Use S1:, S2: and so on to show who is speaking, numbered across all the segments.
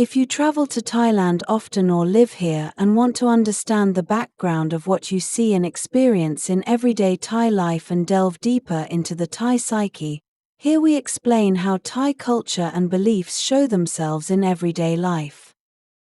S1: If you travel to Thailand often or live here and want to understand the background of what you see and experience in everyday Thai life and delve deeper into the Thai psyche, here we explain how Thai culture and beliefs show themselves in everyday life.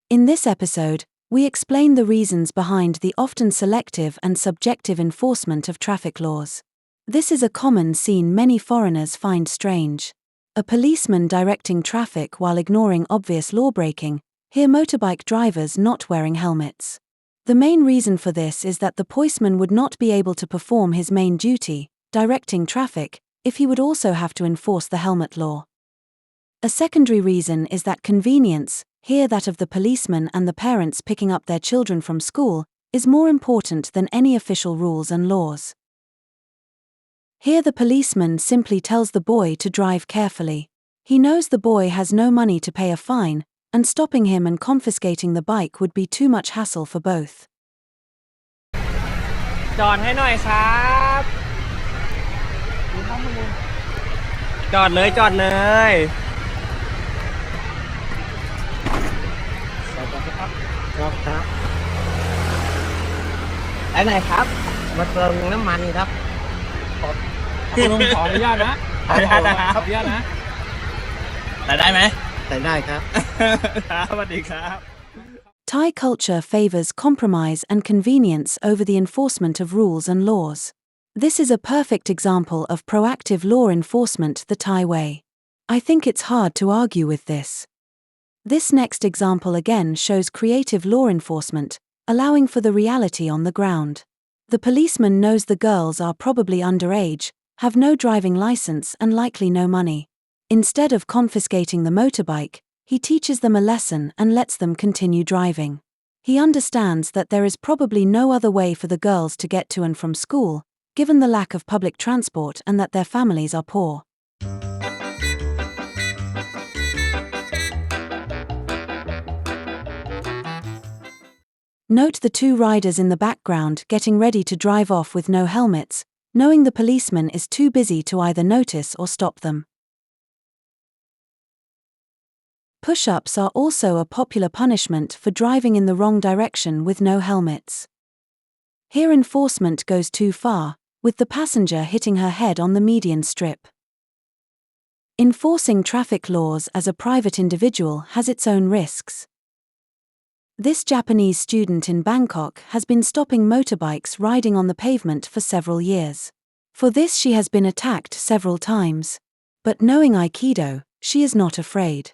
S1: In this episode, we explain the reasons behind the often selective and subjective enforcement of traffic laws. This is a common scene many foreigners find strange. A policeman directing traffic while ignoring obvious lawbreaking, here motorbike drivers not wearing helmets. The main reason for this is that the policeman would not be able to perform his main duty, directing traffic, if he would also have to enforce the helmet law. A secondary reason is that convenience, here that of the policeman and the parents picking up their children from school, is more important than any official rules and laws. Here the policeman simply tells the boy to drive carefully. He knows the boy has no money to pay a fine, and stopping him and confiscating the bike would be too much hassle for both.
S2: จอดให้หน่อยครับจอดเลยครับไปไหนครับมาเติมน้ำมันครับลุงขออนุญาตนะขออนุญาตนะแต่ได้ไหมแต่ได้ครับสวัสดีครับ
S1: Thai culture favors compromise and convenience over the enforcement of rules and laws. This is a perfect example of proactive law enforcement the Thai way. I think it's hard to argue with this. This next example again shows creative law enforcement, allowing for the reality on the ground. The policeman knows the girls are probably underage, have no driving license and likely no money. Instead of confiscating the motorbike, he teaches them a lesson and lets them continue driving. He understands that there is probably no other way for the girls to get to and from school, given the lack of public transport and that their families are poor. Note the two riders in the background getting ready to drive off with no helmets, knowing the policeman is too busy to either notice or stop them. Push-ups are also a popular punishment for driving in the wrong direction with no helmets. Here enforcement goes too far, with the passenger hitting her head on the median strip. Enforcing traffic laws as a private individual has its own risks. This Japanese student in Bangkok has been stopping motorbikes riding on the pavement for several years. For this she has been attacked several times. But knowing Aikido, she is not afraid.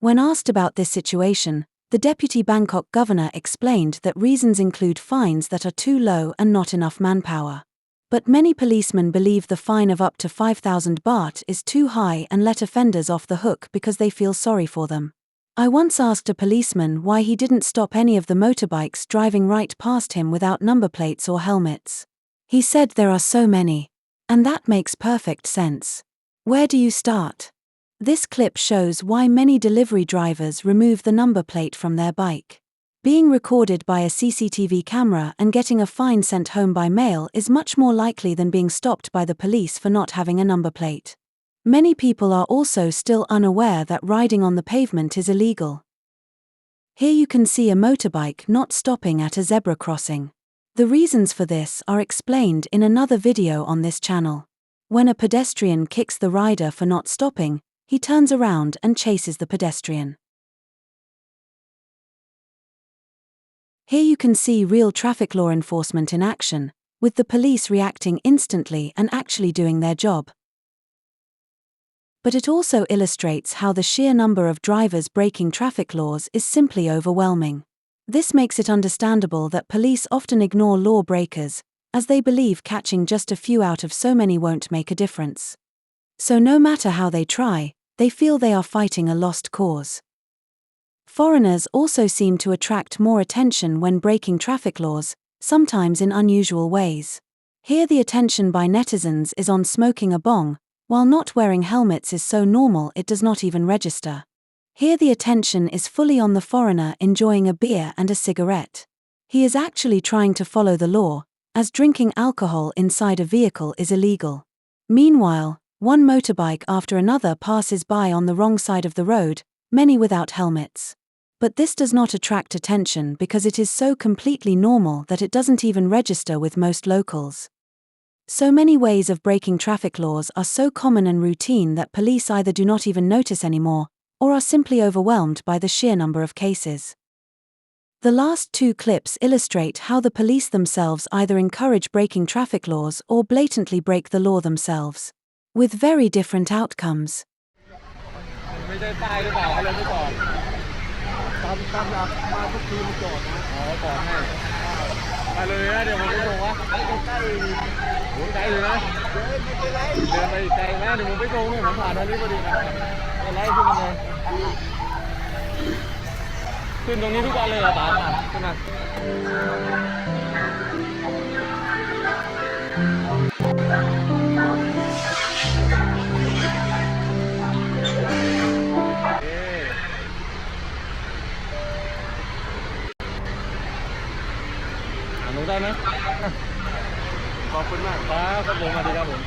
S1: When asked about this situation, the deputy Bangkok governor explained that reasons include fines that are too low and not enough manpower. But many policemen believe the fine of up to 5,000 baht is too high and let offenders off the hook because they feel sorry for them. I once asked a policeman why he didn't stop any of the motorbikes driving right past him without number plates or helmets. He said there are so many. And that makes perfect sense. Where do you start? This clip shows why many delivery drivers remove the number plate from their bike. Being recorded by a CCTV camera and getting a fine sent home by mail is much more likely than being stopped by the police for not having a number plate. Many people are also still unaware that riding on the pavement is illegal. Here you can see a motorbike not stopping at a zebra crossing. The reasons for this are explained in another video on this channel. When a pedestrian kicks the rider for not stopping, he turns around and chases the pedestrian. Here you can see real traffic law enforcement in action, with the police reacting instantly and actually doing their job. But it also illustrates how the sheer number of drivers breaking traffic laws is simply overwhelming. This makes it understandable that police often ignore law breakers, as they believe catching just a few out of so many won't make a difference. So no matter how they try, they feel they are fighting a lost cause. Foreigners also seem to attract more attention when breaking traffic laws, sometimes in unusual ways. Here the attention by netizens is on smoking a bong, while not wearing helmets is so normal it does not even register. Here the attention is fully on the foreigner enjoying a beer and a cigarette. He is actually trying to follow the law, as drinking alcohol inside a vehicle is illegal. Meanwhile, one motorbike after another passes by on the wrong side of the road, many without helmets. But this does not attract attention because it is so completely normal that it doesn't even register with most locals. So many ways of breaking traffic laws are so common and routine that police either do not even notice anymore, or are simply overwhelmed by the sheer number of cases. The last two clips illustrate how the police themselves either encourage breaking traffic laws or blatantly break the law themselves, with very different outcomes.
S2: ไม่ได้ป้ายหรือเปล่าเขาเลยไม่จอดตามหลักมาทุกทีมันจอดนะเขาจอดให้ไปเลยนะเดี๋ยวผมไปส่งวะใกล้โหไกลอยู่นะเดินไปไกลนะเดี๋ยวผมไปส่งเนี่ยผมผ่านทางนี้พอดีนะไปไล่ขึ้นมาเลยขึ้นตรงนี้ทุกวันเลยเหรอตาขึ้นมาหนูได้ไหมขอบคุณมากครับผมสวัสดีครับผม